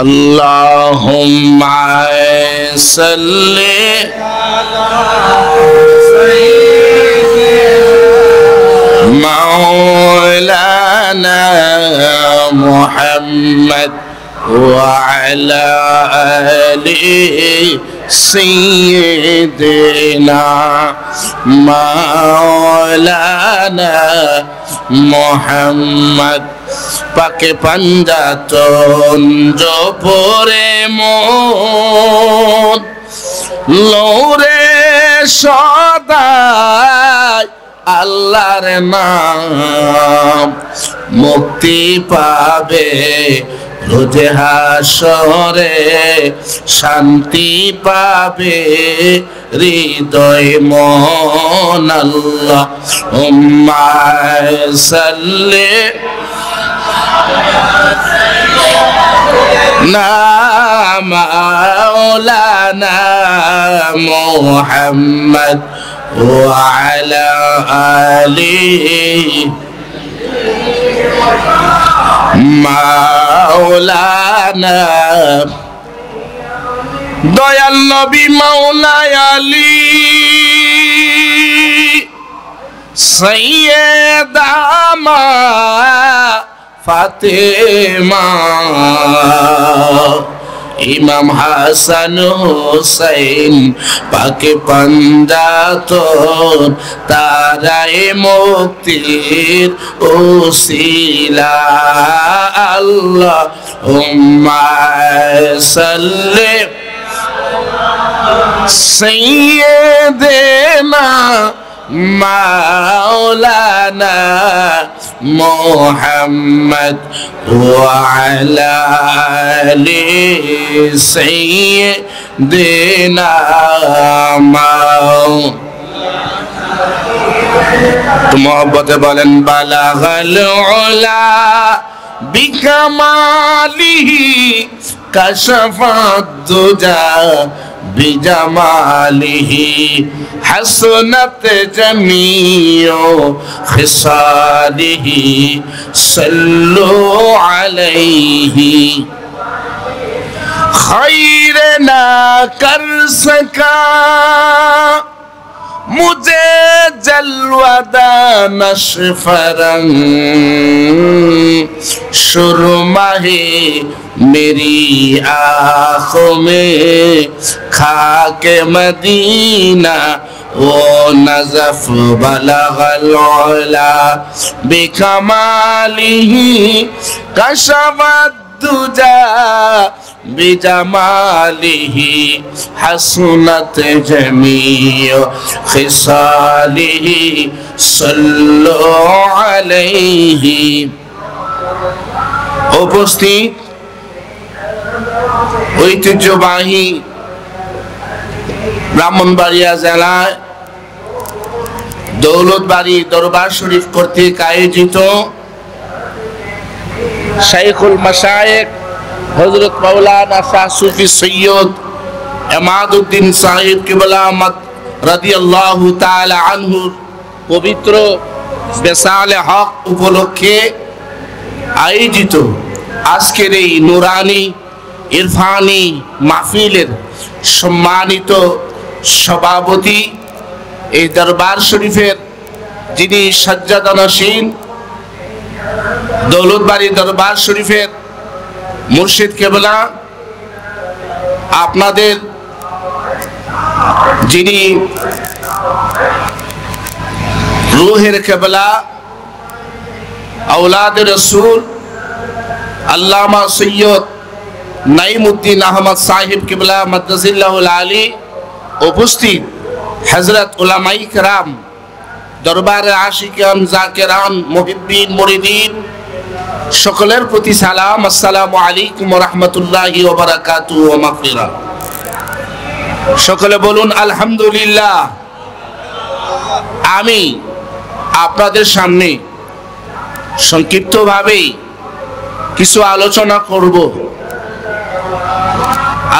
আল্লাহুম্মা সাল্লি মাওলানা মুহাম্মদ ওয়া আলা আলি সাইয়্যিদিনা মাওলানা মুহাম্মদ পাকে পাঞ্জাতন জপরে মন লৌরে সদাই আল্লাহর নাম মুক্তি পাবে রোজে হাসরে শান্তি পাবে হৃদয় মন আল্লাহুম্মা সাল্লি মাওলানা মুহাম্মদ ওয়া আলা আলিহি মাওলানা দয়াল নবী মাওলাই আলী সাইয়্যেদা মা ফাতেমা ইমাম হাসান হুসাইন পাকে পাঞ্জাতন তারাই মুক্তির ওসিলা আল্লাহুম্মা সাল্লি সাইয়্যিদিনা মাওলানা মুহাম্মদ ওয়া আলা আলি সাইয়্যিদিনা তো মোহব্বতে বলেন বালাগাল উলা বিকামালিহি কাশাফাত দুজা বিজামালিহি হাসনাত জামিউ খিসালিহি সাল্লু আলাইহি खैर ना कर सका मुझे जलवादा नशफरंग सुरमाहे मेरी आँखों में खाके मदीना वो नज़फ बलगल उला बिकमालिही कशफत दुजा बिजमालिही हसनत जमीउ खिसालिही सल्लु अलैहि। उपस्थित ঐতিহ্যবাহী ব্রাহ্মণবাড়িয়া জেলায় দৌলতবাড়ি দরবার শরীফ কর্তৃক আয়োজিত শাইখুল মাশায়েখ হযরত মাওলানা শাহ সুফি সৈয়দ এমাদউদ্দিন সাহেব কিবলা রাদিয়াল্লাহু তাআলা আনহু পবিত্র বেসালে হক উপলক্ষে আয়োজিত আজকের এই নুরানি ইরফানি মাহফিলের সম্মানিত সভাপতি এই দরবার শরীফের যিনি সজ্জাদানশীন দৌলতবাড়ি দরবার শরীফের মুর্শিদ কেবলা আপনাদের যিনি রূহের কেবলা আওলাদ রাসূল আল্লামা সৈয়দ নাইমউদ্দিন আহমদ সাহেব কিবলা মাদ্রাসাহুল আলী উপস্থিত হযরত উলামায়ে কেরাম দরবারে আশিকান জাকিরান মুহিব্বিন মুরিদিন সকলের প্রতি সালাম। আসসালামু আলাইকুম ওয়া রাহমাতুল্লাহি ওয়া বারাকাতুহু ওয়া মাগফিরাহ। সকলে বলুন আলহামদুলিল্লাহ। আমি আপনাদের সামনে সংক্ষিপ্তভাবে কিছু আলোচনা করব।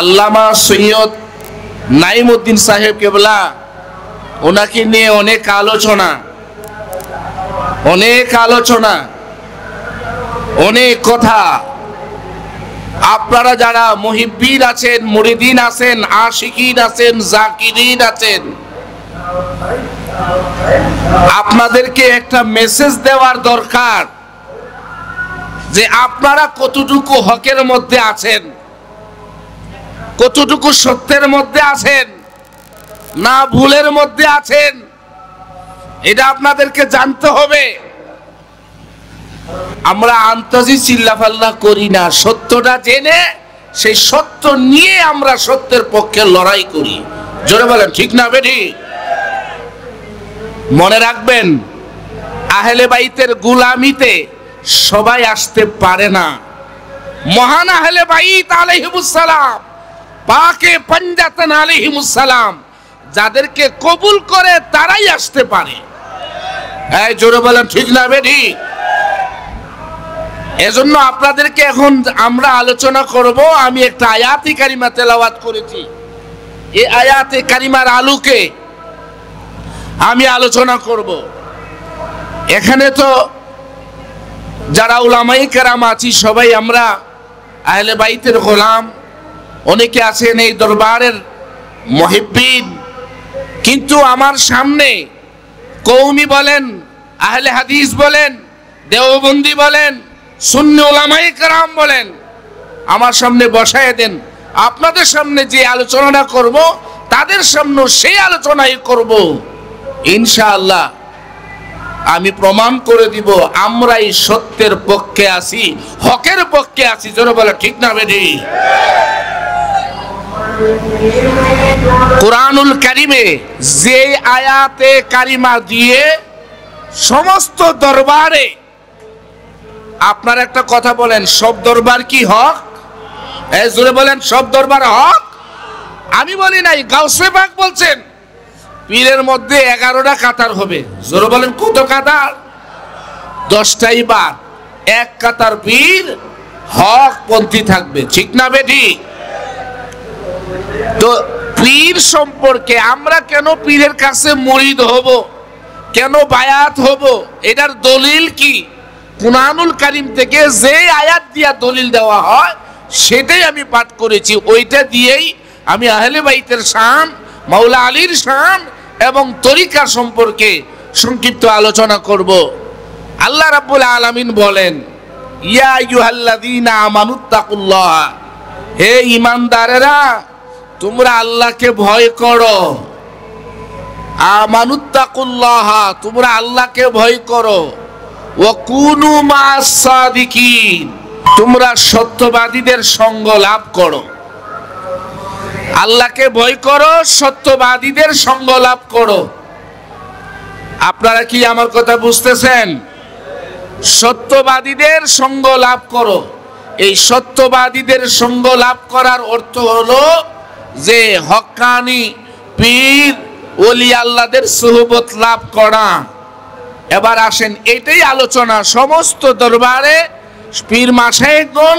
আল্লামা সৈয়দ নাইমউদ্দিন সাহেব কেবলা ওনাকে নিয়ে অনেক আলোচনা অনেক কথা আপনারা যারা মুহিব্বিন আছেন, মুরিদিন আছেন, আশিকিন আছেন, জাকিরিন আছেন, আপনাদেরকে একটা মেসেজ দেওয়ার দরকার যে আপনারা কতটুকু হকের মধ্যে আছেন, কতটুকু সত্যের মধ্যে আছেন, না ভুলের মধ্যে আছেন, এটা আপনাদেরকে জানতে হবে। আমরা আন্তাজি চিল্লাফাল্লা করি না, সত্যটা জেনে সেই সত্য নিয়ে আমরা সত্যের পক্ষে লড়াই করি। জোরে বলেন ঠিক না বেঠি? মনে রাখবেন, আহলে বাইতের গোলামিতে সবাই আসতে পারে না। মহান আহলে বাইত আলাইহিমুস সালাম, পাকে পঞ্জাতন আলাইহিমুস সালাম, যাদেরকে কবুল করে তারাই আসতে পারে। এই জোরে বলেন ঠিক না বেঠি? এজন্য আপনাদেরকে এখন আমরা আলোচনা করব। আমি একটা আয়াতে কারিমা তেলাওয়াত করেছি, এই আয়াতে কারিমার আলোকে আমি আলোচনা করব। এখানে তো যারা উলামায়ে কেরাম আছি সবাই আমরা আহলে বাইতের গোলাম, অনেকে আছেন এই দরবারের মুহিব্বিন, কিন্তু আমার সামনে কওমি বলেন, আহলে হাদিস বলেন, দেওবন্দি বলেন, সুন্নি উলামায়ে কেরাম বলেন, আমার সামনে বসায় দেন। আপনাদের সামনে যে আলোচনাটা করব তাদের সামনে সেই আলোচনাই করব ইনশাআল্লাহ। আমি প্রমাণ করে দিব আমরাই সত্যের পক্ষে আছি, হকের পক্ষে আছি। জোরে বলে ঠিক না বেঠি? কুরআনুল কারীমে যে আয়াতে কারিমা দিয়ে সমস্ত দরবারে, আপনার একটা কথা বলেন, সব দরবার কি হক? এই জোরে বলেন, সব দরবার হক? আমি বলি নাই, গাউসে পাক বলছেন পীরের মধ্যে 11টা কাতার হবে। জোরে বলেন কত কাতার? 10টাই বাদ, এক কাতার পীর হক পন্থী থাকবে। ঠিক না বেঠি? তো পীর সম্পর্কে আমরা কেন পীরের কাছে মুরিদ হব, কেন বায়াত হব, এটার দলিল কি? কুরআনুল কারীম থেকে যে আয়াত দিয়া দলিল দেওয়া হয় সেটাই আমি পাঠ করেছি। ওইটা দিয়েই আমি আহলে বাইতের শান, মাওলা আলীর শান এবং তরিকা সম্পর্কে সংক্ষিপ্ত আলোচনা করব। আল্লাহ রাব্বুল আলামিন বলেন, ইয়া আইয়ুহাল্লাযীনা আমানুত্তাকুল্লাহ, হে ঈমানদারেরা তোমরা আল্লাহকে ভয় করো। আমানুত্তাকুল্লাহ, তোমরা আল্লাহকে ভয় করো। ওয়া কুনু মা'আস সাদিকিন, তোমরা সত্যবাদীদের সঙ্গ লাভ করো। আল্লাহকে ভয় করো, সত্যবাদীদের সঙ্গ লাভ করো। আপনারা কি আমার কথা বুঝতেছেন? সত্যবাদীদের সঙ্গ লাভ করো। এই সত্যবাদীদের সঙ্গ লাভ করার অর্থ হলো যে হক্কানি পীর ওলি আল্লাহদের সুহবত লাভ করা। এবার আসেন, এটাই আলোচনা সমস্ত দরবারে পীর মাশায়েখগণ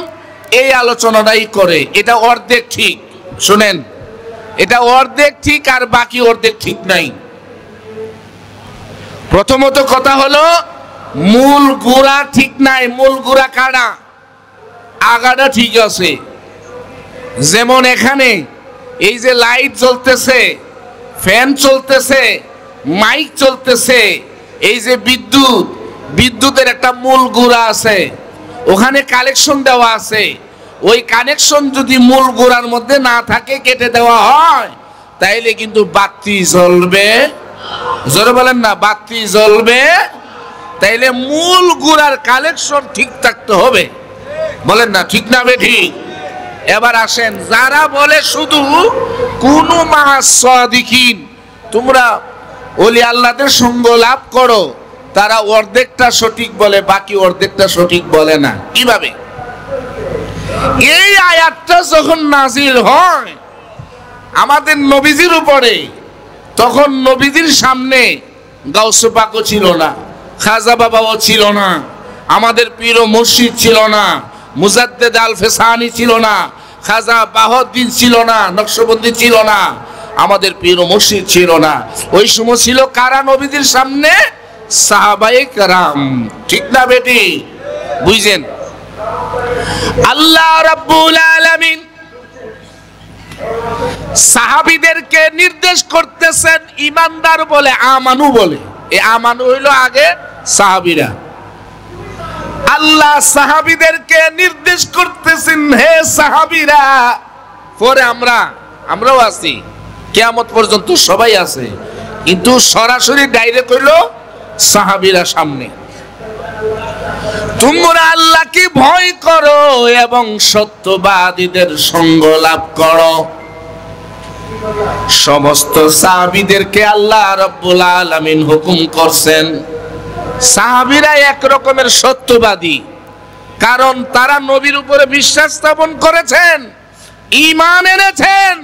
এই আলোচনাটাই করে। এটা অর্ধেক ঠিক, শুনেন, এটা অর্ধেক ঠিক আর বাকি অর্ধেক ঠিক নাই। প্রথমত কথা হলো মূল গোড়া ঠিক নাই। মূল গোড়া কাটা, আগাটা ঠিক আছে। যেমন এখানে এই যে লাইট জ্বলতেছে, ফ্যান চলতেছে, মাইক চলতেছে, এই যে বিদ্যুৎ, বিদ্যুতের একটা মূল গোড়া আছে, ওখানে কানেকশন দেওয়া আছে। ওই কানেকশন যদি মূল গোড়ার মধ্যে না থাকে, কেটে দেওয়া হয়, তাইলে কিন্তু বাতি জ্বলবে। জোরে বলেন না, বাতি জ্বলবে। তাইলে মূল গোড়ার কানেকশন ঠিক থাকতে হবে। বলেন না ঠিক না বেঠিক? এবার আসেন, যারা বলে শুধু কুনু মা'আস সাদিকিন, তোমরা ওলি আল্লাহদের সঙ্গ লাভ করো, তারা অর্ধেকটা সঠিক বলে, বাকি অর্ধেকটা সঠিক বলে না। কিভাবে? এই আয়াতটা যখন নাজিল হয় আমাদের নবীজির উপরে, তখন নবীজির সামনে গাউসে পাকও ছিল না, খাজা বাবাও ছিল না, আমাদের পীর ও মুর্শিদ ছিল না, মুজাদ্দেদ আল ফেসানি ছিল না, খাজা বাহাউদ্দিন ছিল না, নকশবন্দি ছিল না, আমাদের পীর ও মুর্শিদ ছিল না। ওই সময় ছিল কারা নবীজির সামনে? সাহাবায়ে কেরাম। ঠিক না বেটি? বুঝছেন? আল্লাহ রাব্বুল আলামিন সাহাবীদেরকে নির্দেশ করতেছেন ঈমানদার বলে, আমানু বলে। এই আমানু হইলো আগে সাহাবীরা। আল্লাহ সাহাবীদেরকে নির্দেশ করতেছেন, হে সাহাবীরা। পরে আমরাও আছি, কিয়ামত পর্যন্ত সবাই আছে, কিন্তু সরাসরি ডাইরেক্ট হইলো সাহাবীরা সামনে। তোমরা আল্লাহকে ভয় করো এবং সত্যবাদীদের সঙ্গ লাভ করো। সমস্ত সাহাবীদেরকে আল্লাহ রাব্বুল আলামিন হুকুম করছেন। সাহাবীরা এক রকমের সত্যবাদী, কারণ তারা নবীর উপরে বিশ্বাস স্থাপন করেছেন, ঈমান এনেছেন,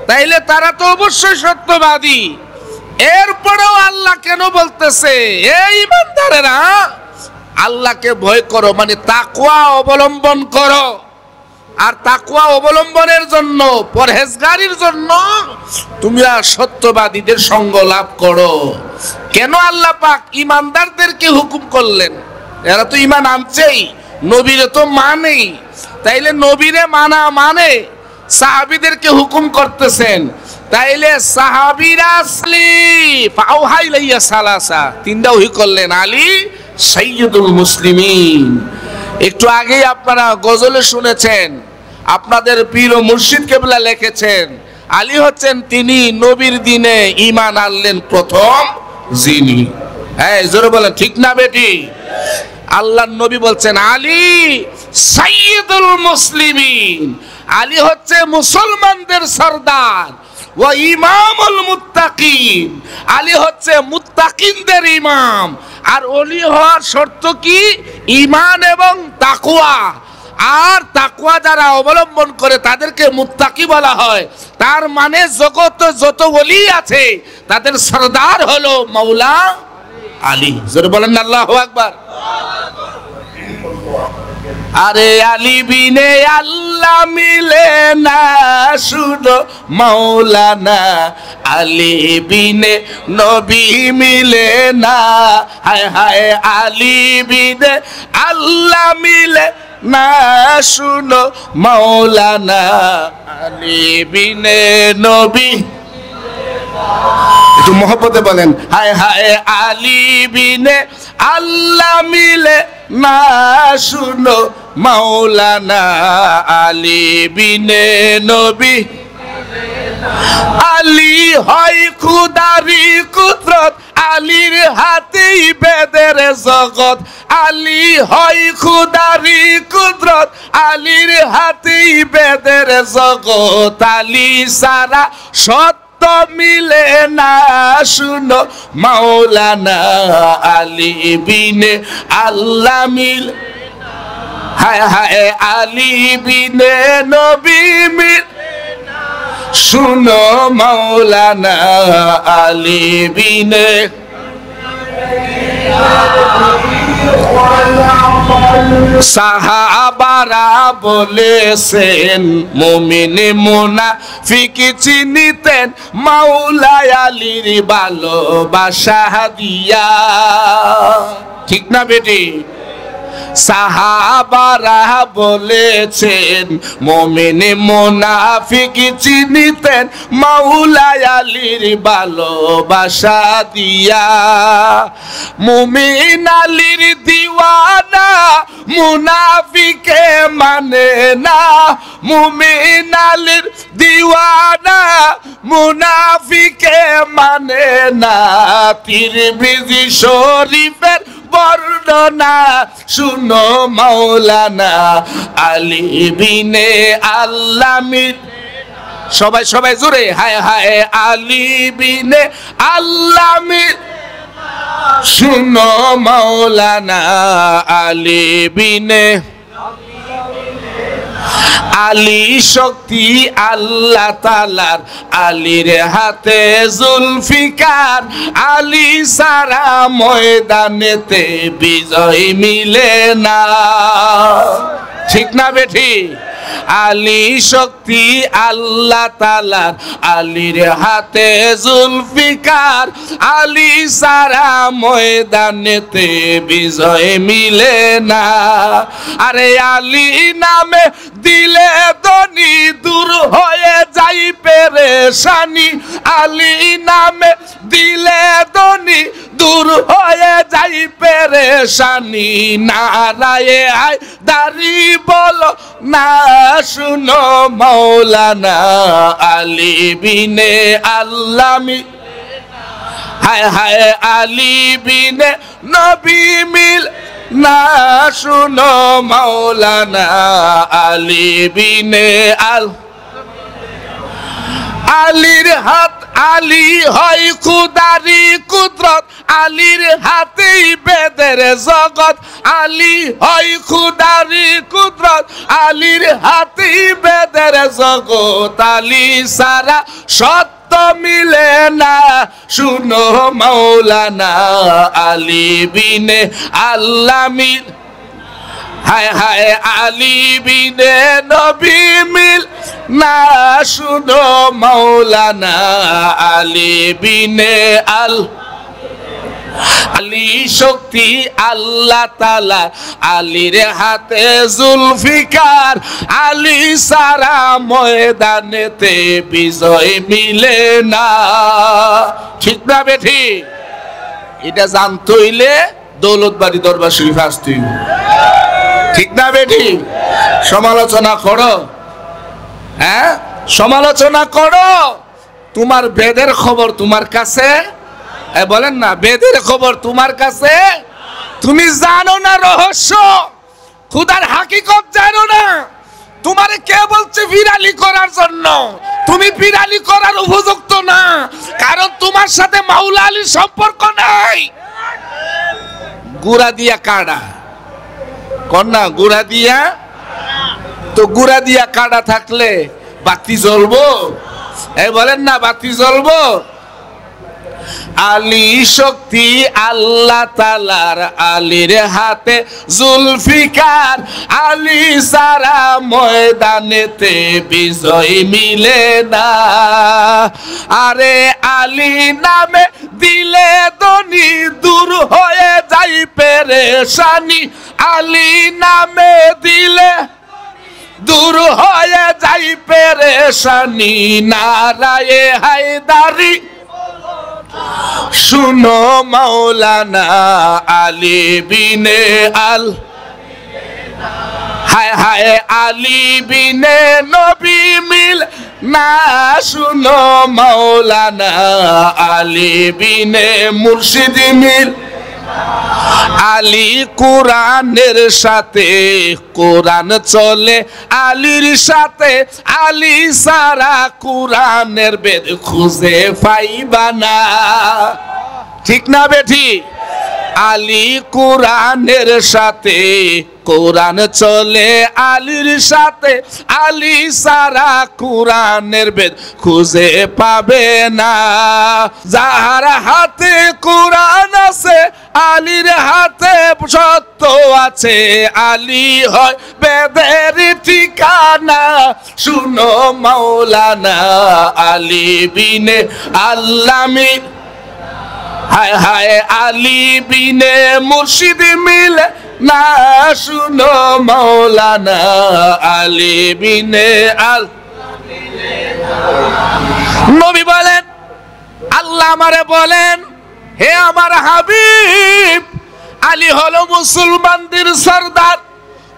তাইলে তারা তো অবশ্যই সত্যবাদী। এরপরেও আল্লাহ কেন বলতেছে, এই ঈমানদারেরা আল্লাহকে ভয় করো, মানে তাকওয়া অবলম্বন করো। আর তাকওয়া অবলম্বনের জন্য, পরহেজগারির জন্য তোমরা সত্যবাদীদের সঙ্গ লাভ করো। কেন আল্লাহ পাক ঈমানদারদেরকে হুকুম করলেন? এরা তো ঈমান আনছেই, নবীরে তো মানেই, তাইলে নবীরে মানা মানে সাহাবীদেরকে হুকুম করতেছেন। তাইলে সাহাবীরা ফাওহাইলাইয়া সালাসা, তিনটা ওহী করলেন। আলী সাইয়্যিদুল মুসলিমিন। একটু আগেই আপনারা গজলে শুনেছেন, আপনাদের পীর ও মুর্শিদ কেবলা লিখেছেন, আলী হচ্ছেন তিনি নবীর দিনে ঈমান আনলেন প্রথম যিনি। হ্যাঁ, জোরে বলেন, ঠিক না বেটি? আল্লাহর নবী বলছেন আলী সাইয়্যিদুল মুসলিমিন, আলী হচ্ছে মুসলমানদের সরদার। ওয়া ইমামুল মুত্তাকিন, আলী হচ্ছে মুত্তাকিনদের ইমাম। আর ওলি হওয়ার শর্ত কি? ঈমান এবং তাকওয়া। আর তাকওয়া যারা অবলম্বন করে তাদেরকে মুত্তাকি বলা হয়। তার মানে জগতে যত ওলি আছে তাদের সরদার হলো মাওলা আলী। জোরে বলেন আল্লাহু আকবার। আরে আলী বিনে আল্লাহ মিলে না, শুনো মাওলানা, আলী বিনে নবী মিলে না। হায় হায়, আলী বিনে আল্লাহ মিলে না, শুনো মাওলানা, আলী বিনে নবী। একটু মহব্বতে বলেন, হায় হায়, আলী বিনে আল্লাহ মিলে না, শুনো মাওলানা, আলী বিনে নবী। আলী হয় খুদারি কুদরত, আলীর হাতেই বেদের জগৎ। আলী হয় খুদারি কুদরত, আলীর হাতেই বেদের জগৎ। আলী সারা সত্য মিলে না, শুনো মাওলানা, আলী বিনে আল্লাহ মিলে। হায় হায়, আলী বিনে নবী মিলে, শুনো মাওলানা, আলী বিনে। সাহাবারা বলেছেন, মুমিন মুনাফিক চিনিতেন মাওলা আলীর ভালোবাসা দিয়া। ঠিক না বেটি? সাহাবারা বলেছেন, মুমিন মুনাফিক চিনিতেন মাওলা আলীর ভালোবাসা দিয়া। মুমিন আলীর দিওয়ানা, মুনাফিকে মানে না। মুমিন আলীর দিওয়ানা, মুনাফিকে মানে না। তিরমিজি শরীফের বর্ণনা, শুনো মাওলানা, আলী বিনে আল্লাহ মিলে। সবাই সবাই জোরে, হায় হায়, আলী বিনে আল্লাহ মিলে, শুনো মাওলানা, আলী বিনে। আলী শক্তি আল্লাহ তাআলার, আলীর হাতে জুলফিকার। আলী সারা ময়দানেতে বিজয় মিলে না। ঠিক না বেঠি? আলী শক্তি আল্লাহ তাআলার, আলীর হাতে জুলফিকার, আলী সারা ময়দানেতে বিজয় মিলে না। আরে আলী নামে দিলে দনি দূর হয়ে যাই পেরেশানি, আলী নামে দিলে দনি দূর হয়ে যাই পেরেশানি। নারায়ে হায়দারি বলো না শুনো মৌলানা, আলী বিনে আল্লাহ হায় হায়, আলী বিনে নবী মিল না শুনো মৌলানা, আলী বিনে আলীর হাত, আলী হয় খুদারি কুদরত, আলীর হাতেই বেদের জগৎ, আলী হয় খুদারি কুদরত, আলীর হাতেই বেদের জগৎ, আলী সারা সত্য মিলে না শুনো মৌলানা, আলী বিনে আল্লাহ মিল হায় হায়, আলী বিনে নবী মিল না শুনো মৌলানা, আলী বিনে আলী শক্তি আল্লাহ তাআলা, আলীর হাতে জুলফিকার, আলী সারা ময়দানেতে বিজয় মিলে না। ঠিক না বেঠি? এটা জানতে হইলে দৌলতবাড়ি দরবার শরীফ আসতে হইবে। ঠিক না বেঠি? সমালোচনা করো, হ্যাঁ সমালোচনা করো, তোমার বেদের খবর তোমার কাছে, বলেন না বেদের খবর তোমার কাছে, তুমি জানো না রহস্য, খুদার হাকিকত জানো না। তোমারে কে বলছে বিড়ালি করার জন্য? তুমি বিড়ালি করার উপযুক্ত না, কারণ তোমার সাথে মাওলা আলীর সম্পর্ক নাই। গুড়া দিয়া কাড়া কন্যা, গুড়া দিয়া, তো গুড়া দিয়া কাড়া থাকলে বাতি জ্বলবো? বলেন না বাতি জ্বলবো? আলী শক্তি আল্লাহ তাআলার, আলীর হাতে জুলফিকার, আলী সারা ময়দানেতে বিজয় মিলে না। আরে আলী নামে দিলে দনি দূর হয়ে যাই পেরেশানি, আলী নামে দিলে দূর হয়ে যাই পেরেশানি। নারায়ে হায়দারি শুনো মৌলানা, আলী বিনে হায় হায়, আলী বিনে নবী মিল না শুনো মৌলানা, আলী বিনে মুর্শিদ মিল। আলী কোরআনের সাথে, কোরআন চলে আলীর সাথে, আলী সারা কোরআনের বেদ খুঁজে পাইবা না। ঠিক না বেঠি? আলী কোরআনের সাথে, কোরআন চলে আলীর সাথে, আলী সারা কোরআনের বেদ খুঁজে পাবে না। যাহার হাতে কোরআন আছে, আলীর হাতে সত্য আছে, আলী হয় বেদের ঠিকানা শুনো মৌলানা, আলী বিনে আল্লাহ মিল হায় হায়, আলী বিনে মুর্শিদ মিল না শুনো মৌলানা, আলী বিনে নবী বলেন, আল্লাহ আমারে বলেন, হে আমার হাবিব, আলী হলো মুসলমানদের সরদার,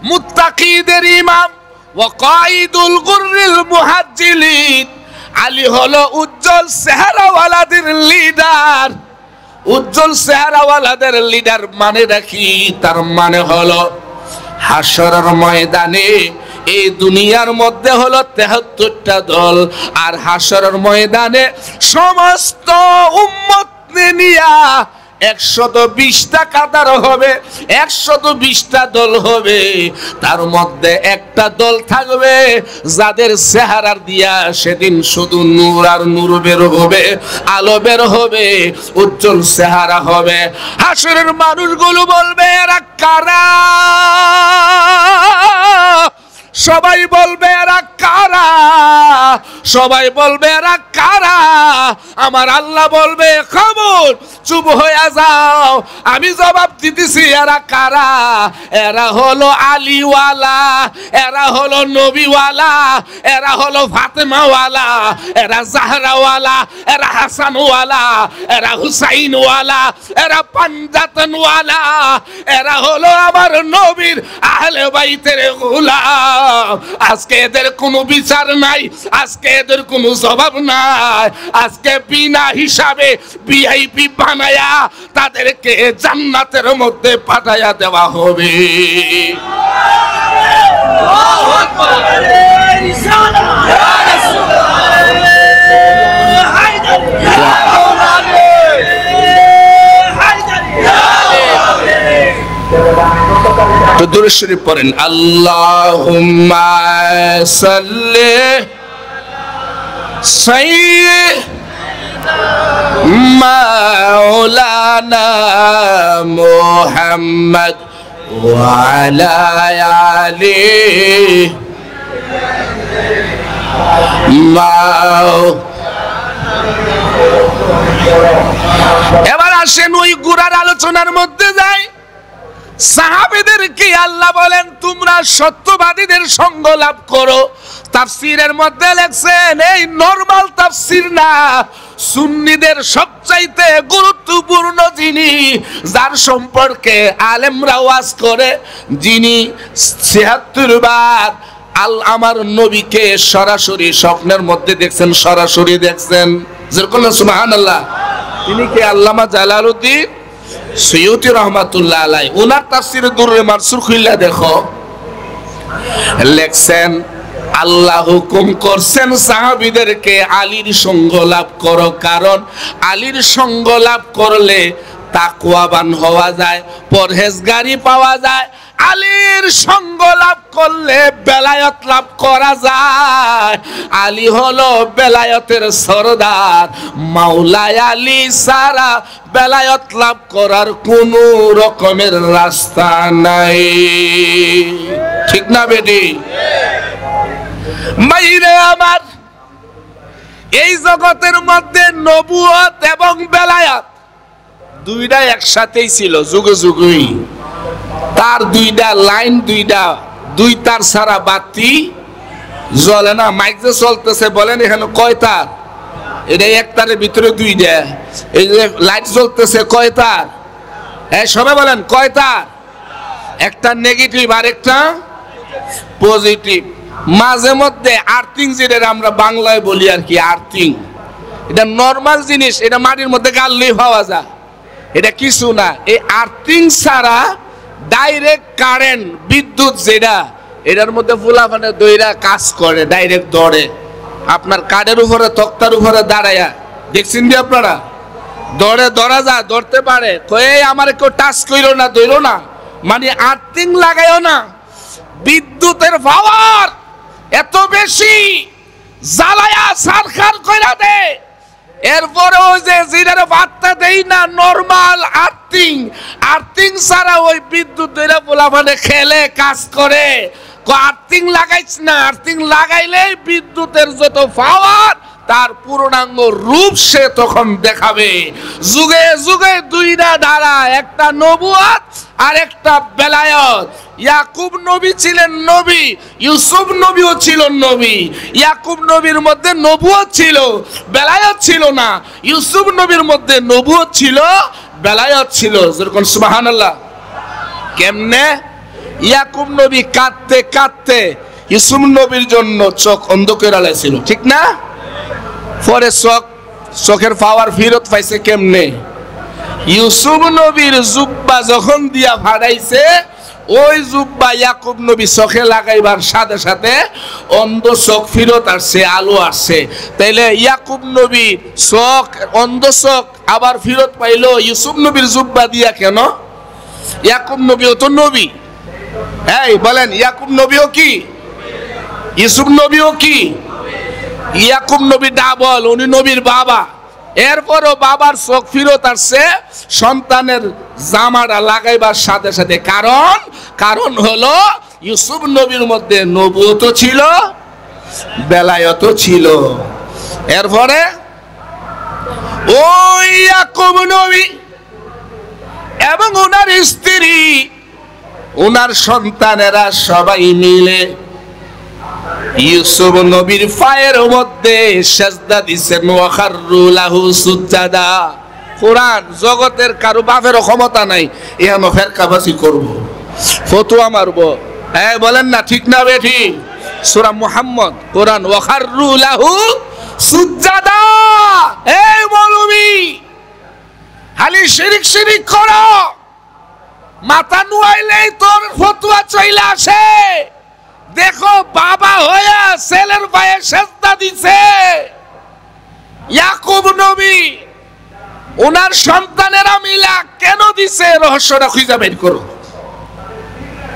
মুত্তাকিদের ইমাম, ওয়া কাইদুল গুররিল মুহাজ্জিলিন। আলী হলো উজ্জ্বল চেহারাওয়ালাদের লিডার। উজ্জ্বল চেহারাওয়ালাদের লিডার মানে রাখি, তার মানে হলো হাশরের ময়দানে এই দুনিয়ার মধ্যে হলো ৭৩টা দল, আর হাশরের ময়দানে সমস্ত উম্মত নিয়া ১২০টা কাতার হবে, ১২০টা দল হবে। তার মধ্যে একটা দল থাকবে যাদের চেহারার দিয়া সেদিন শুধু নূর আর নূর বের হবে, আলো বের হবে, উজ্জ্বল চেহারা হবে। হাশরের মানুষগুলো বলবে, এরা কারা? সবাই বলবে এরা কারা, সবাই বলবে এরা কারা। আমার আল্লাহ বলবে খবর, চুপ হয়ে যাও, আমি জবাব দিতেছি এরা কারা। এরা হলো আলীওয়ালা, এরা হলো নবীওয়ালা, এরা হলো ফাতেমাওয়ালা, এরা জাহরাওয়ালা, এরা হাসানওয়ালা, এরা হুসাইনওয়ালা, এরা পাঞ্জাতনওয়ালা, এরা হলো আমার নবীর আহলে বাইতের গোলাম। আজকে এদের কোনো বিচার নাই, আজকে এদের কোনো জবাব নাই। আজকে বিনা হিসাবে ভিআইপি বানায়া তাদেরকে জান্নাতের মধ্যে পাঠায়া দেওয়া হবে। তো দুরূদ শরীফ পড়েন, আল্লাহুম্মা সাল্লি মাওলানা মুহাম্মদ ওয়া আলা আলিহি এবার আসেন ওই গুরার আলোচনার মধ্যে যাই। সাহাবীদেরকে আল্লাহ বলেন তোমরা সত্যবাদীদের সঙ্গ লাভ করো। তাফসীরের মধ্যে লেখছেন এই নরমাল তাফসীর না, সুন্নিদের সবচাইতে গুরুত্বপূর্ণ যিনি, যার সম্পর্কে আলেমরা ওয়াজ করে, যিনি ৭৬ বার আমার নবীকে সরাসরি স্বপ্নের মধ্যে দেখছেন, সরাসরি দেখছেন, যেরকম সুবহানাল্লাহ। তিনি কে? আল্লামা জালালউদ্দিন সৈয়দী রহমাতুল্লাহ আলাইহি। ওনার তাফসীরে দুররে মানসুর খুললা দেখো, লেখছেন আল্লাহ হুকুম করছেন সাহাবীদেরকে আলীর সঙ্গ লাভ করো, কারণ আলীর সঙ্গ লাভ করলে তাকওয়াবান হওয়া যায়, পরহেজগারি পাওয়া যায়। আলীর সঙ্গ লাভ করলে বেলায়েত লাভ করা যায়। আলী হলো বেলায়েতের সরদার, মাওলায় আলী সারা বেলায়েত লাভ করার কোনো রকমের রাস্তা নাই। ঠিক না বেটি? মাইরে আমার, এই জগতের মধ্যে নবুয়ত এবং বেলায়েত দুইটা একসাথেই ছিল যুগে যুগেই। তার দুইটা লাইন, দুই তার সারা বাতি জ্বলে না। মাইক যে চলতেছে বলেন এখানে কয় তার? এটা এক তারের ভিতরে দুইটা। এই যে লাইট জ্বলতেছে কয় তার? সবাই বলেন কয় তার? একটা নেগেটিভ আর একটা পজিটিভ। মাঝে মধ্যে আর্থিং, যেটা আমরা বাংলায় বলি আর কি, আর্থিং, এটা নর্মাল জিনিস, এটা মাটির মধ্যে গাললেই পাওয়া যায়, এটা কিছু না। এই আর্থিং ছাড়া ডাইরেক্ট কারেন্ট, বিদ্যুৎ যেটা, এটার মধ্যে ফুলাফানে দইরা কাজ করে, ডাইরেক্ট দৌড়ে। আপনার কাঠের উপরে, তক্তার উপরে দাঁড়ায়া দেখছেন যে আপনারা, দৌড়ে ধরা যায়, ধরতে পারে, কয়ে আমার কেউ টাচ কইরো না, ধরো না, মানে আর্থিং লাগাইও না। বিদ্যুতের পাওয়ার এত বেশি, জ্বালায়া সারখার কইরা দে। এরপরে ওই যে জিরারে বার্তা দেই না, নরমাল আর্থিং, আর্থিং ছাড়া ওই বিদ্যুৎ ধরে বলা মানে খেলে কাজ করে। আর্থিং লাগাইছ না, আর্থিং লাগাইলে বিদ্যুতের যত পাওয়ার তার পূর্ণাঙ্গ রূপ সে তখন দেখাবে। যুগে যুগে দুইটা ধারা, একটা নবুয়ত আর একটা বেলায়েত। ইয়াকুব নবী ছিলেন নবী, ইউসুফ নবীও ছিল নবী। ইয়াকুব নবীর মধ্যে নবুয়ত ছিল, বেলায়েত ছিল না। ইউসুফ নবীর মধ্যে নবুয়ত ছিল, বেলায়েত ছিল। যেরকম সুবহানাল্লাহ। কেমনে? ইয়াকুব নবী কাঁদতে কাঁদতে ইউসুফ নবীর জন্য চোখ অন্ধ করে আলাইছিল, ঠিক না? পরে চোখের পাওয়ার ফেরত পাইছে কেমনে? ইউসুফ নবীর জুব্বা যখন দিয়া ফাড়াইছে, ওই জুব্বা ইয়াকুব নবী চোখে লাগাইবার সাথে সাথে অন্ধ চোখ ফিরত আসছে, আলো আসছে। তাইলে ইয়াকুব নবী চোখ, অন্ধ চোখ আবার ফিরত পাইলো ইউসুফ নবীর জুব্বা দিয়া কেন? ইয়াকুব নবীও তো নবী। এই বলেন, ইয়াকুব নবীও কি? ইউসুফ নবীও কি? ইয়াকুব নবী ডাবল, উনি নবীর বাবা। এরপরও বাবার চোখ ফিরত আসছে সন্তানের জামাটা লাগাইবার সাথে সাথে। কারণ হলো ইউসুফ নবীর মধ্যে নবুয়ত ছিল, বেলায়েত ছিল। এরপরে ওই ইয়াকুব নবী এবং ওনার স্ত্রী, ওনার সন্তানেরা সবাই মিলে ইউসুফ নবীর পায়ের মধ্যে সেজদা দিছেন, ওয়া খাররু লাহু সুজদা। কোরআন জগতের কারো বাপের ক্ষমতা নাই এমন ফেরকাবাসি করব, ফতোয়া মারব। হ্যাঁ বলেন না ঠিক না বেঠি? সূরা মুহাম্মদ কোরআন, ওয়া খাররু লাহু সুজদা। এই মৌলবী খালি শিরিক শিরিক করো, মাথা নুয়াইলেই তোর ফতোয়া চলে আসে। দেখো বাবা হয়ে ছেলের পায়ে সেজদা দিছে ইয়াকুব নবী, ওনার সন্তানেরা মিলা কেন দিছে রহস্যটা খুঁজে বের করো।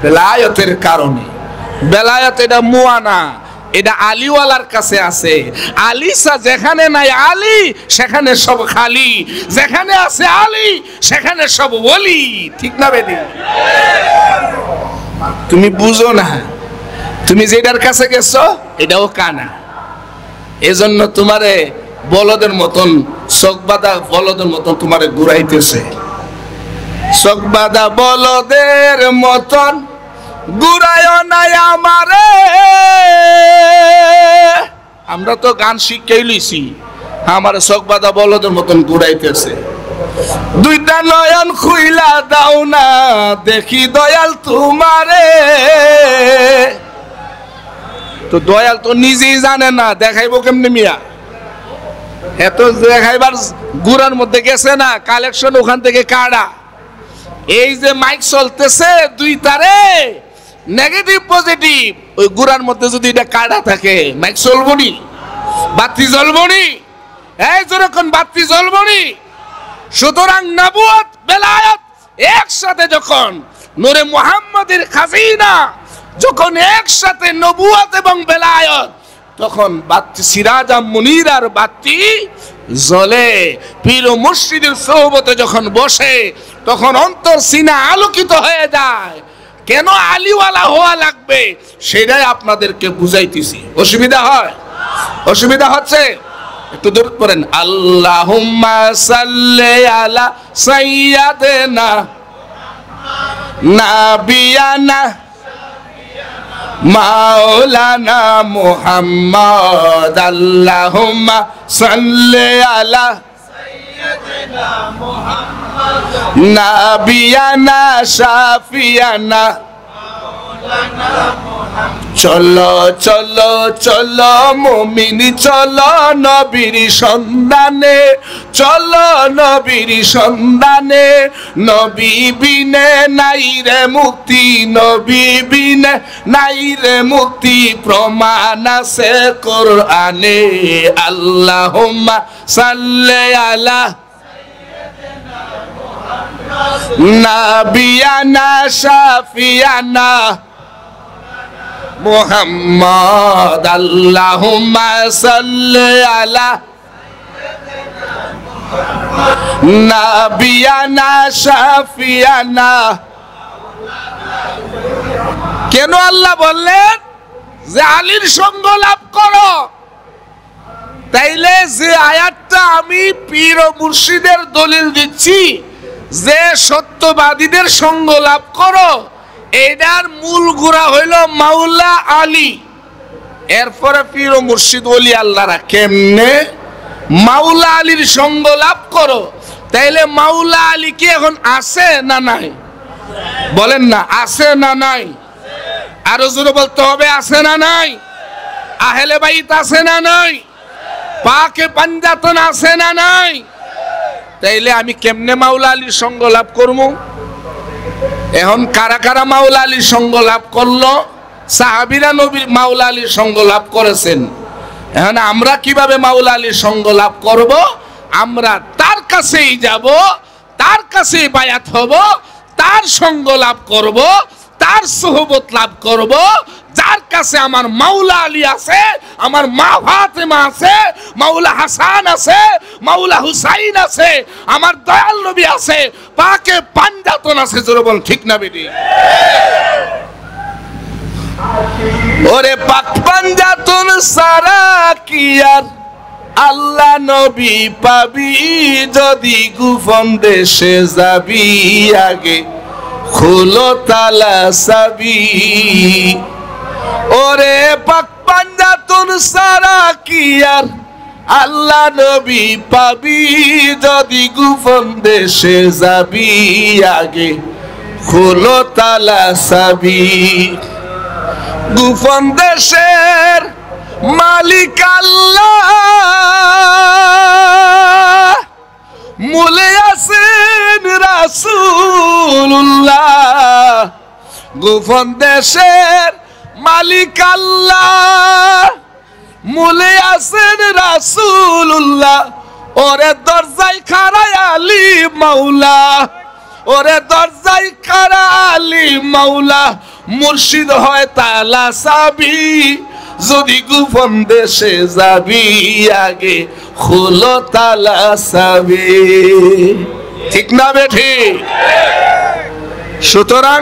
বেলায়েতের কারণে। বেলায়েত এটা মুয়ানা, এটা আলীওয়ালার কাছে আছে। আলীসা যেখানে নাই আলী সেখানে সব খালি, যেখানে আছে আলী সেখানে সব ওলি। ঠিক না বেদি? তুমি বুঝো না, তুমি যেটার কাছে গেছো এটাও কানা, এজন্য তোমারে বলদের মতন, চোখবাদা বলদের মতন তোমারে ঘুরাইতেছে। চোখবাদা বলদের মতন ঘুরায় নাই আমারে। আমরা তো গান শিখেই লইছি, আমার চোখবাদা বলদের মতন ঘুরাইতেছে। দুইটা নয়ন খুইলা দাও না দেখি দয়াল তোমারে। তো দয়াল তো নিজেই জানে না, দেখাইবো কেমনে মিয়া? এত দেখাইবার গুড়ার মধ্যে গেছে না, কালেকশন ওখান থেকে কাড়া। এই যে মাইক চলতেছে দুই তারে, নেগেটিভ পজিটিভ, ওই গুড়ার মধ্যে যদি এটা কাড়া থাকে মাইক চলবো নি? বাতি জ্বলবো নি? এই যেরকম বাতি জ্বলবো নি? সুতরাং নবুয়ত বেলায়েত একসাথে যখন, নূরে মুহাম্মদের খাজিনা যখন একসাথে নবুয়ত এবং বেলায়েত, তখন বাতি সিরাজা মুনিরার বাতি জ্বলে। পীর ও মুর্শিদের সোহবতে যখন বসে তখন অন্তর সিনা আলোকিত হয়ে যায়। কেন আলীওয়ালা হওয়া লাগবে সেটাই আপনাদেরকে বুঝাইতেছি। অসুবিধা হয়? অসুবিধা হচ্ছে? একটু দূর করেন। আল্লাহুম্মা সাল্লি আলা সাইয়্যিদিনা নাবিয়ানা মাওলানা মুহাম্মদ। আল্লাহুম্মা সাল্লি আলা সাইয়্যিদিনা মুহাম্মদ নাবিয়ানা শাফিয়ানা মাওলানা মুহাম্মদ। চলো চলো চলো মুমিন চলো নবীর সন্ধানে, চলো নবীর সন্ধানে। নবী বিনে নাই রে মুক্তি, নবী বিনে নাই রে মুক্তি, প্রমাণ আছে কোরআনে। আল্লাহুম্মা সাল্লি আলা সাইয়্যিদিনা মুহাম্মদ নাবিয়ানা শাফিয়ানা মুহাম্মদ। আল্লাহুম্মা সাল্লি আলা নাবিয়ানা শাফিয়ানা। কেন আল্লাহ বললেন যে আলীর সঙ্গ লাভ করো? তাইলে যে আয়াতটা আমি পীর ও মুর্শিদের দলিল দিচ্ছি যে সত্যবাদীদের সঙ্গ লাভ করো, এটার মূল গোড়া হইল মাওলা আলী। এরপরে পীর ও মুর্শিদ ওলি আল্লাহরা। কেমনে? মাওলা আলীর সঙ্গ লাভ করো। তাইলে মাওলা আলী কি এখন আছে না নাই? বলেন না, আছে না নাই? আরো জোরে বলতে হবে, আছে না নাই? আহলে বাইত আছে না নাই? পাকে পাঞ্জাতন আছে না নাই? তাইলে আমি কেমনে মাওলা আলীর সঙ্গ লাভ করবো? এখন কারা কারা মাওলা আলীর সঙ্গ লাভ করলো? সাহাবীরা নবীর মাওলা আলীর সঙ্গ লাভ করেছেন। এখন আমরা কিভাবে মাওলা আলীর সঙ্গ লাভ করব? আমরা তার কাছেই যাব, তার কাছেই বায়াত হব, তার সঙ্গ লাভ করব, তার সোহবত লাভ করব। যার কাছে আমার মাওলা আলী আছে, আমার মা ফাতেমা আছে, মাওলা হাসান আছে, মাওলা হুসাইন আছে, আমার দয়াল নবী আছে, পাকে পাঞ্জাতন আছে। জোরে বল ঠিক না বেটি? ওরে পাক পাঞ্জাতন সারা কি আর আল্লাহ নবী পাবি, যদি গোপন দেশে যাবি আগে খোলো তালা চাবি। ওরে পাক পাঞ্জাতন সারা কি আর আল্লাহ নবী পাবি, যদি গোপন দেশে যাবি আগে খোলো তালা চাবি। গোপন দেশের মালিক আল্লাহ, মূলে আছেন রাসূলুল্লাহ। গোপন দেশের মালিক আল্লাহ, মূলে আছেন রাসূলুল্লাহ। ওরে দরজায় খাড়ায় আলী মাওলা, ওরে দরজায় খাড়া আলী মাওলা। মুর্শিদ হয় তালা চাবি, যদি গোপন দেশে যাবি আগে খোলো তালা চাবি। ঠিক না বেঠিক? সুতরাং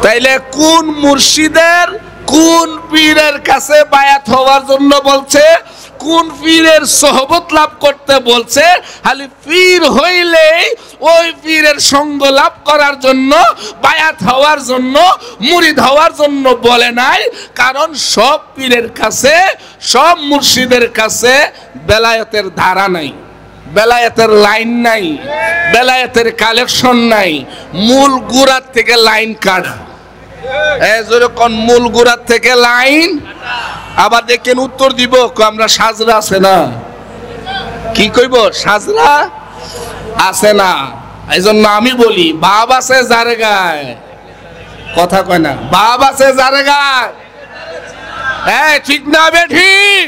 তাইলে কোন মুর্শিদের কোন পীরের কাছে বায়াত হওয়ার জন্য বলছে, কোন পীরের সোহবত লাভ করতে বলছে? খালি পীর হইলেই ওই পীরের সঙ্গ লাভ করার জন্য, বায়াত হওয়ার জন্য, মুরিদ হওয়ার জন্য বলে নাই। কারণ সব পীরের কাছে, সব মুর্শিদের কাছে বেলায়েতের ধারা নাই, বেলায়েতের লাইন নাই, বেলায়েতের কালেকশন নাই। মূল গুড়ার থেকে লাইন কাটা। যেরকম মূল গুড়ার থেকে লাইন। আবার দেখেন উত্তর দিব, আমরা সাজরা আছে না, কি কইব? সাজরা আছে না। এই জন্য আমি বলি, বাপ আছে যার গায়, কথা কয় না, বাপ আছে যার গায়। হ্যাঁ, ঠিক না বেঠিক?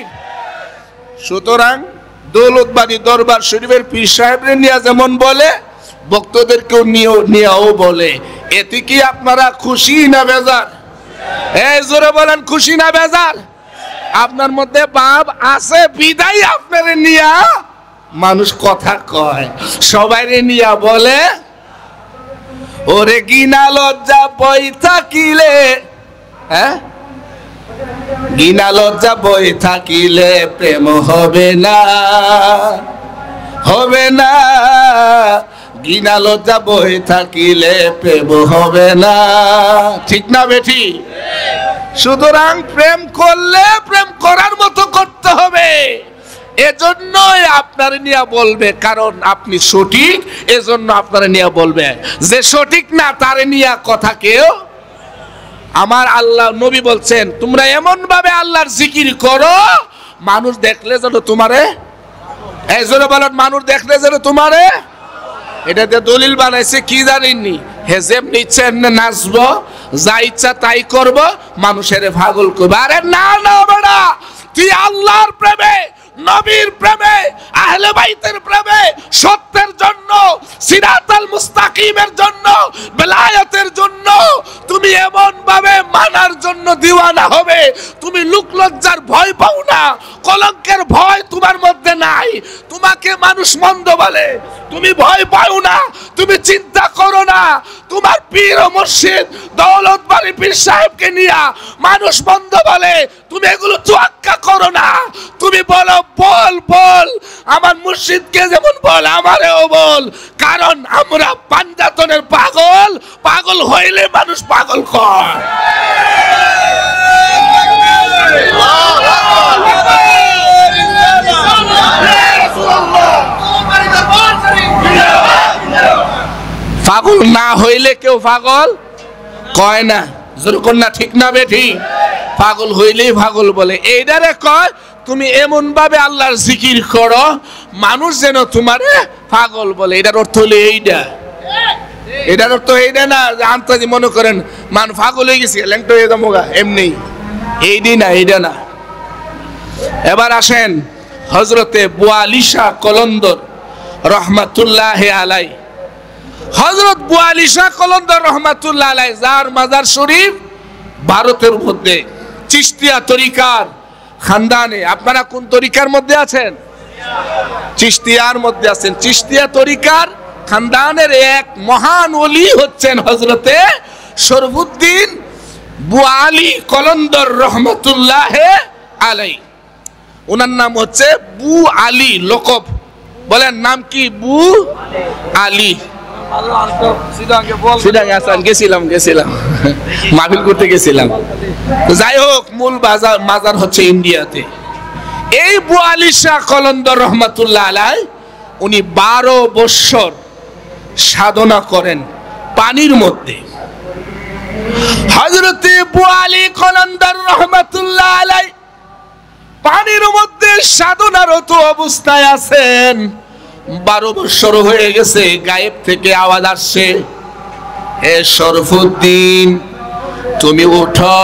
সুতরাং দৌলতবাড়ি দরবার শরীফের পীর সাহেবরে নিয়ে যেমন বলে, ভক্তদেরকেও নিয়েও বলে। এতে কি আপনারা খুশি না বেজার? এই জোরে বলেন, খুশি না বেজার? আপনার মধ্যে বাপ আছে বিদায় আপনারে নিয়া মানুষ কথা কয়, সবাইরে নিয়া বলে ওরে গিনা লজ্জা বই থাকিলে, হ্যাঁ, গিনা লজ্জা বই থাকিলে প্রেম হবে না, হবে না। গিনা লজ্জা বই থাকিলে প্রেম হবে না। ঠিক না বেঠি? সুতরাং প্রেম করলে প্রেম করার মতো করতে হবে। এজন্যই আপনার নিয়ে বলবে, কারণ আপনি সঠিক, এজন্য আপনার নিয়ে বলবে। যে সঠিক না তার নিয়ে কথা কেউ। আমার আল্লাহ নবী বলছেন, তোমরা এমন ভাবে আল্লাহর জিকির করো মানুষ দেখলে যেন তোমারে, এই জন্য বলেন, মানুষ দেখলে যেন তোমারে। এটাতে দলিল বানাইছে কি জানেননি? হেজেম নিচ্ছে নাচবো, যা ইচ্ছা তাই করবো, মানুষের পাগল করবে। আরে না না বেটা, তুই আল্লাহর প্রেমে, নবীর প্রেমে, আহলে বাইতের প্রেমে, সত্যের জন্য, সিরাতাল মুস্তাকিমের জন্য, বেলায়েতের জন্য তুমি এমন ভাবে মানার জন্য দিওয়ানা হবে, তুমি লোক লজ্জার ভয় পাও না, কলঙ্কের ভয় তোমার মধ্যে নাই। তোমাকে মানুষ মন্দ বলে, তুমি ভয় পাও না, তুমি চিন্তা করো না। তোমার পীর ও মুর্শিদ দৌলতবাড়ি পীর সাহেবকে নিয়ে মানুষ মন্দ বলে, তুমি এগুলো তোয়াক্কা করো না। তুমি বলো, বল বল, আমার মুর্শিদকে যেমন বল আমারেও বল। কারণ আমরা পাঞ্জাতনের পাগল, পাগল হইলে মানুষ পাগল কয়। পাগল না হইলে কেউ পাগল কয় না, যেরকম না। ঠিক না বেঠি? পাগল হইলেই পাগল বলে। এইটারে কয় তুমি এমন ভাবে আল্লাহর জিকির করো মানুষ যেন তোমারে পাগল বলে। এটার অর্থ হলো এইটা। এটার অর্থ এইটা না যে আন্তাজি মনে করেন মান পাগল হয়ে গেছে, ল্যাংটো হয়ে যাবো এমনি, এইটাই না, এইটা না। এবার আসেন হজরতে বুয়ালি শাহ কলন্দর রহমাতুল্লাহ আলাই। হযরত বুয়ালি শাহ কলন্দর রহমাতুল্লাহ আলাইহি, যার মাজার শরীফ ভারতের মধ্যে চিশতিয়া তরিকার খানদানে। আপনারা কোন তরিকার মধ্যে আছেন? চিশতিয়ার মধ্যে আছেন। চিশতিয়া তরিকার খানদানের এক মহান ওলি হচ্ছেন হযরতে শরফুদ্দীন বু আলী কলন্দর রহমতুল্লাহ আলাই, ওনার নাম হচ্ছে বু আলী লকব। বলেন নাম কি? বু আলী। গেছিলাম মাহফিল করতে গেছিলাম। যাই হোক, মূল মাজার হচ্ছে ইন্ডিয়াতে। এই বু আলী শাহ কলন্দর রহমতুল্লাহ আলাই, উনি 12 বছর সাধনা করেন পানির মধ্যে। হযরতে বু আলী কলন্দর রহমতুল্লাহ আলাই পানির মধ্যে সাধনারত অবস্থায় আছেন। 12 বছর হয়ে গেছে, গায়েব থেকে আওয়াজ আসছে, হে শরফুদ্দিন তুমি ওঠো,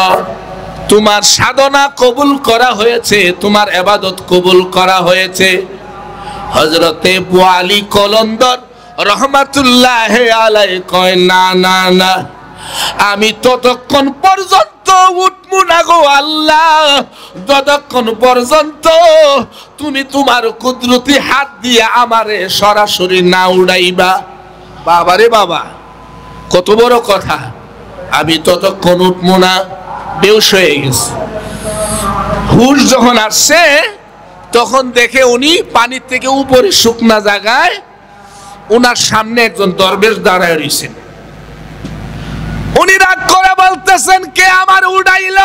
তোমার সাধনা কবুল করা হয়েছে, তোমার ইবাদত কবুল করা হয়েছে। হযরতে বু আলী কলন্দর রহমাতুল্লাহ আলাইহি কয়, না না না, আমি ততক্ষণ পর্যন্ত উঠবো না গো আল্লাহ, যতক্ষণ পর্যন্ত তুমি তোমার কুদরতি হাত দিয়ে আমারে সরাসরি না উড়াইবা। বাবারে বাবা, কত বড় কথা! আমি ততক্ষণ উঠবো না। বেহুশ হয়ে গেছে। হুশ যখন আসছে, তখন দেখে উনি পানির থেকে উপরে শুকনা জায়গায়, উনার সামনে একজন দরবেশ দাঁড়ায় রয়েছেন। উনি রাগ করে বলতেছেন, কে আমার উড়াইল?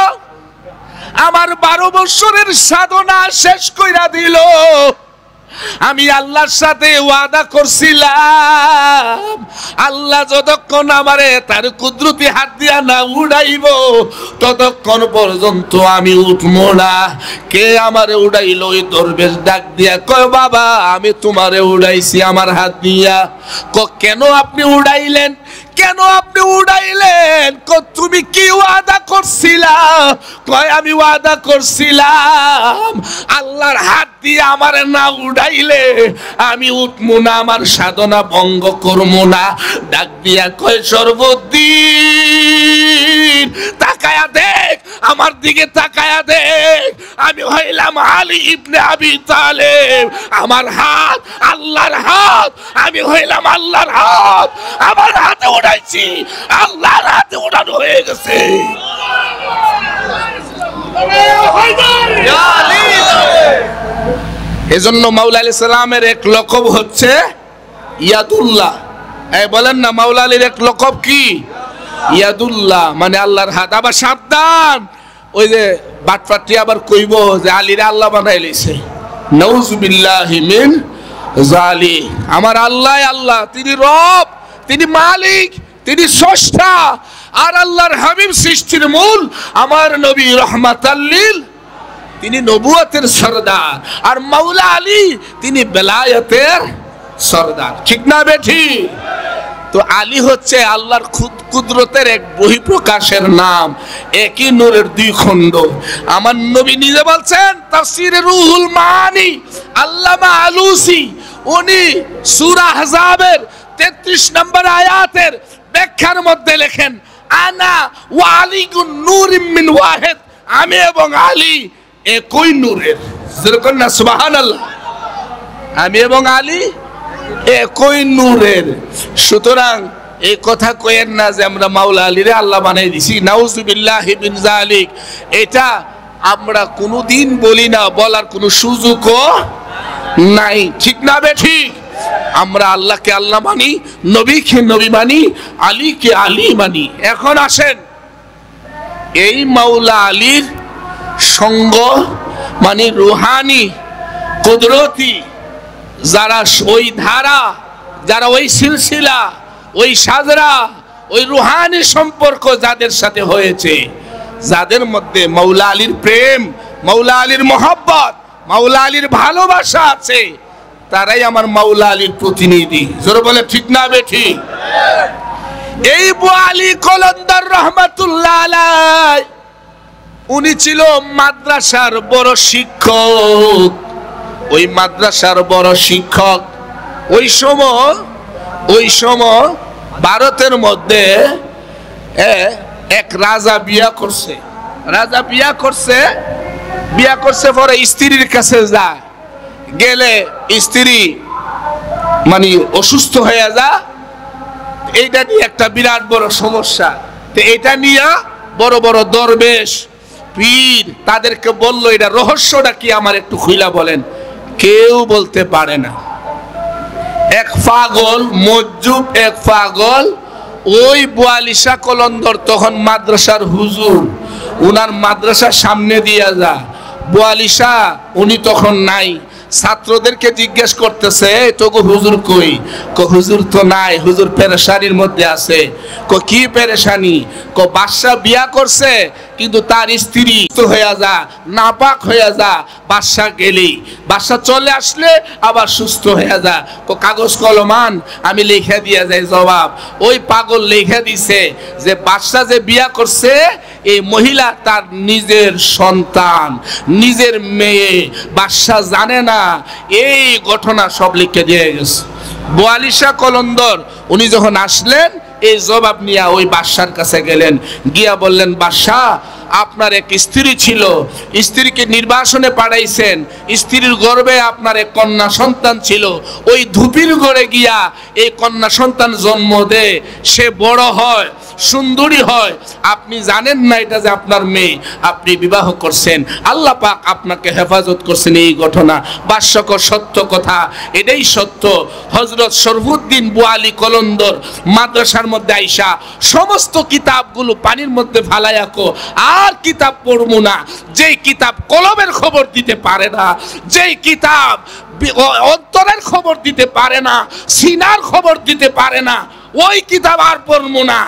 আমার 12 বছরের সাধনা শেষ কইরা দিল। আমি আল্লাহর সাথে ওয়াদা করছিলাম, আল্লাহ যতক্ষণ আমারে তার কুদরতি হাত দিয়া না উড়াইব, ততক্ষণ পর্যন্ত আমি উঠবো না। কে আমারে উড়াইল? ওই দরবেশ ডাক দিয়া কয়, বাবা আমি তোমারে উড়াইছি আমার হাত দিয়া। কেন আপনি উড়াইলেন? কেন আপনি উড়াইলেন? তুমি কি ওয়াদা করছিলা? কয় আমি ওয়াদা করছিলাম আল্লাহর হাত দিয়ে আমার না উড়াইলে আমি উঠবো না, আমার সাধনা ভঙ্গ করবো না। ডাক দিয়া কয়, সর্বদিন তাকায়া দেখ, আমার দিকে তাকায়া দেখ, আমি হইলাম আলী ইবনে আবি তালেব। আমার হাত আল্লাহর হাত, আমি হইলাম আল্লাহর হাত। আমার হাতে উড়াইছি, আল্লাহর হাতে উড়ানো হয়ে গেছে। এজন্য মাওলা আলাইহিস সালামের এক লকব হচ্ছে ইয়াদুল্লাহ। এই বলেন না, মাওলা আলীর এক লকব কি? ইয়াদুল্লাহ, মানে আল্লাহর হাত। আবার সাবধান, ওই যে বাটপাটি আবার কইব যে আলীরে আল্লাহ বানাই লইছে, নাউযুবিল্লাহি মিন যালিক। আমার আল্লাহ আল্লাহ, তিনি রব, তিনি মালিক, তিনি স্রষ্টা। আর আল্লাহর হাবিব সৃষ্টির মূল, আমার নবী রাহমাতাল লিল, তিনি নবুয়তের সরদার। আর মাওলা আলী তিনি বেলায়েতের সরদার। ঠিক না বেঠি? তো আলী হচ্ছে আল্লাহর কুদরতের এক বহিঃপ্রকাশের নাম, একই নূরের 2 খণ্ড। আমার নবী নিজে বলছেন তাফসীরে রুহুল মানি, আল্লামা আলুসি, উনি সূরা আহজাবের 33 নম্বর আয়াতের ব্যাখ্যার মধ্যে লেখেন, আনা ওয়া আলীকুন নূরিম মিন ওয়াহিদ, আমি এবং আলী একই নূরের। যেরকম না সুবহানাল্লাহ, আমি এবং আলী একই নূরের। সুতরাং এই কথা কইেন না যে আমরা মাওলা আলীরে আল্লাহ বানাই দিছি, নাউযুবিল্লাহি মিন যালিক। এটা আমরা কোনোদিন বলি না, বলার কোনো সুযোগও নাই। ঠিক না বেঠিক? আমরা আল্লাহকে আল্লাহ মানি, নবীকে নবী মানি, আলীকে আলী মানি। এখন আসেন, এই মাওলা আলীর সঙ্গ মানে রুহানি কুদরতি যারা ওই ধারা, যারা ওই সিলসিলা, ওই সাজরা, ওই রুহানি সম্পর্ক যাদের সাথে হয়েছে, যাদের মধ্যে মাওলা আলীর প্রেম, মাওলা আলীর মহব্বত, মাওলা আলীর ভালোবাসা আছে, তারাই আমার মাওলা আলীর প্রতিনিধি। জোরে বলে ঠিক না বেঠিক? এই বু আলী কলন্দর রহমাতুল্লাহ আলাইহি, উনি ছিল মাদ্রাসার বড় শিক্ষক। ওই মাদ্রাসার বড় শিক্ষক, ওই সময় ভারতের মধ্যে এক রাজা বিয়া করছে। রাজা বিয়া করছে পরে স্ত্রীর কাছে যায়, গেলে স্ত্রী মানে অসুস্থ হয়ে যায়। এইটা নিয়ে একটা বিরাট বড় সমস্যা। তো এটা নিয়ে বড় বড় দরবেশ পীর তাদেরকে বলল এটা রহস্যটা কি আমার একটু খুইলা বলেন। কেউ বলতে পারে না। এক পাগল মজ্জুব, এক পাগল ওই বোয়ালিশা কলন্দর তখন মাদ্রাসার হুজুর, উনার মাদ্রাসার সামনে দিয়া যা বোয়ালিশা, উনি তখন নাই। ছাত্রদেরকে জিজ্ঞেস করতেছে তোকে হুজুর কই? হুজুর তো নাই, হুজুর পেরেশানির মধ্যে আছে। কি পেরেশানি? বাদশা বিয়া করছে কিন্তু তার স্ত্রী হয়ে যা, নাপাক হয়ে যা, বাদশা গেলেই, বাদশা চলে আসলে আবার সুস্থ হয়ে যা। কাগজ কলমান আমি লিখে দিয়ে যাই জবাব। ওই পাগল লিখে দিছে যে বাদশা যে বিয়া করছে এই মহিলা তার নিজের সন্তান, নিজের মেয়ে, বাদশা জানে না। এই ঘটনা সব লিখে দিয়ে গেছে। বোয়ালিশা কলন্দর উনি যখন আসলেন এই জবাব নিয়ে ওই বাদশার কাছে গেলেন, গিয়া বললেন বাদশা আপনার এক স্ত্রী ছিল, স্ত্রীকে নির্বাসনে পাঠাইছেন, স্ত্রীর গর্ভে আপনার এক কন্যা সন্তান ছিল, ওই ধুপির ঘরে গিয়া এই কন্যা সন্তান জন্ম দেয়, সে বড় হয়, সুন্দরী হয়, আপনি জানেন না এটা যে আপনার মেয়ে, আপনি বিবাহ করছেন, আল্লাহ পাক আপনাকে হেফাজত করছেন। এই ঘটনা বাদশাহ সত্য কথা, এটাই সত্য। হযরত শরফুদ্দিন বোয়ালি কলন্দর মাদ্রাসার মধ্যে আইসা সমস্ত কিতাবগুলো পানির মধ্যে ফালাইয়াকো, আর কিতাব পড়বো না। যেই কিতাব কলমের খবর দিতে পারে না, যেই কিতাব অন্তরের খবর দিতে পারে না, সিনার খবর দিতে পারে না, ওই কিতাব আর পড়বো না।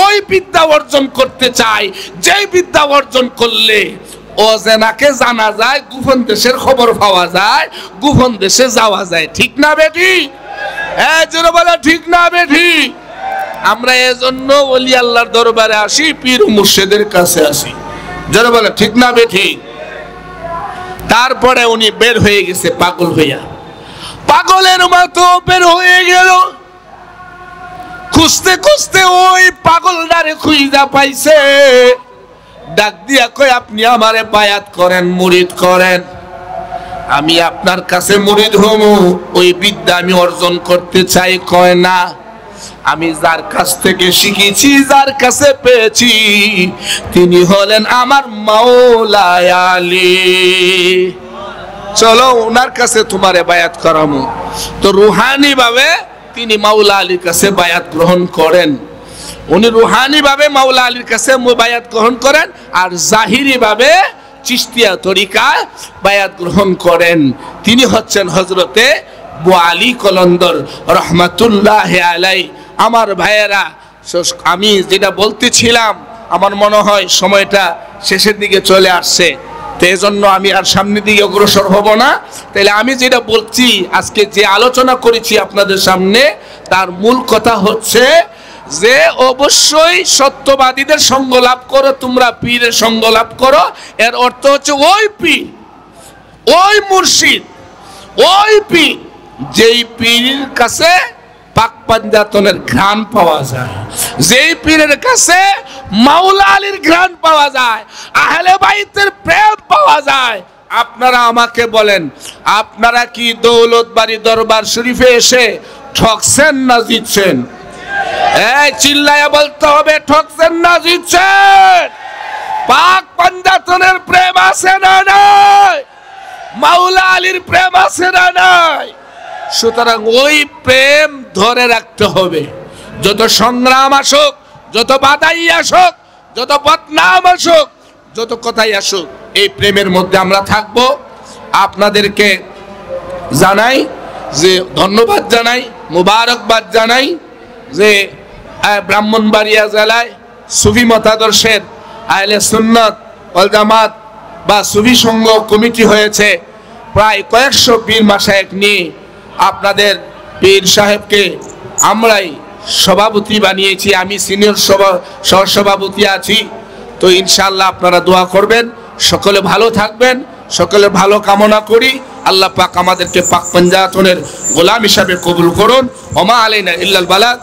ওই বিদ্যা অর্জন করতে চাই যেই বিদ্যা অর্জন করলে অজানাকে জানা যায়, গোপন দেশের খবর পাওয়া যায়, গোপন দেশে যাওয়া যায়। ঠিক না বেটি? বলে ঠিক না বেটি? আমরা এজন্য ওলি আল্লাহর দরবারে আসি, পীর মুর্শিদের কাছে আসি। যারা বলে ঠিক না বেটি? তারপরে উনি বের হয়ে গেছে পাগল হইয়া, পাগলের মতো বের হয়ে গেল। খুঁজতে খুঁজতে ওই পাগলটারে খুঁজা পাইছে, ডাক দিয়া কয় আপনি আমারে বায়াত করেন, মুরিদ করেন, আমি আপনার কাছে মুরিদ হমু, ওই বিদ্যা আমি অর্জন করতে চাই। কয় না, আমি যার কাছ থেকে শিখেছি, যার কাছে পেয়েছি, তিনি হলেন আমার মাওলা আলী। চলো ওনার কাছে তোমারে বায়াত করামু। তো রুহানি ভাবে তিনি মাওলা আলীর কাছে বায়াত গ্রহণ করেন। উনি রুহানি ভাবে মাওলা আলীর কাছে বায়াত গ্রহণ করেন, আর জাহিরি ভাবে চিশতিয়া তরিকায় বায়াত গ্রহণ করেন। তিনি হচ্ছেন হযরতে বোয়ালি কলন্দর রহমাতুল্লাহ আলাই। আমার ভাইয়েরা, আমি যেটা বলতেছিলাম আমার মনে হয় সময়টা শেষের দিকে চলে আসছে, তো এই জন্য আমি আর সামনের দিকে অগ্রসর হব না। তাহলে আমি যেটা বলছি, আজকে যে আলোচনা করেছি আপনাদের সামনে, তার মূল কথা হচ্ছে যে অবশ্যই সত্যবাদীদের সঙ্গ লাভ করো, তোমরা পীরের সঙ্গ লাভ করো। এর অর্থ হচ্ছে ওই পীর, ওই মুর্শিদ, ওই পীর, যেই পীরের কাছে পাক পাঞ্জাতনের ঘ্রাণ পাওয়া যায়, যেই পীরের কাছে মাওলা আলীর ঘ্রাণ পাওয়া যায়, আহলে বাইতের প্রেম পাওয়া যায়। আপনারা আমাকে বলেন, আপনারা কি দৌলতবাড়ি দরবার শরীফে এসে ঠকছেন না জিতছেন? এই চিল্লায়া বলতে হবে, ঠকছেন না জিতছেন? পাক পাঞ্জাতনের প্রেম আছে না নাই? মাওলা আলীর প্রেম আছে না নাই? সুতরাং ওই প্রেম ধরে রাখতে হবে। যত সংগ্রাম আসুক, যত বাধাই আসুক, যত বদনাম আসুক, যত কথাই আসুক, এই প্রেমের মধ্যে আমরা থাকব। আপনাদেরকে জানাই যে ধন্যবাদ জানাই, মুবারকবাদ জানাই যে ব্রাহ্মণবাড়িয়া জেলায় সুফি মতাদর্শের আহলে সুন্নাত ওয়াল জামাত বা সুফি সংঘ কমিটি হয়েছে। প্রায় কয়েকশো পীর মাশায়েখ নিয়ে আপনাদের পীর সাহেবকে আমরাই সভাপতি বানিয়েছি। আমি সিনিয়র সহসভাপতি আছি। তো ইনশাআল্লাহ আপনারা দোয়া করবেন, সকলে ভালো থাকবেন, সকলে ভালো কামনা করি। আল্লাহ পাক আমাদেরকে পাক পাঞ্জাতনের গোলাম হিসাবে কবুল করুন। ওমা আলাইনা ইল্লাল বালাগ।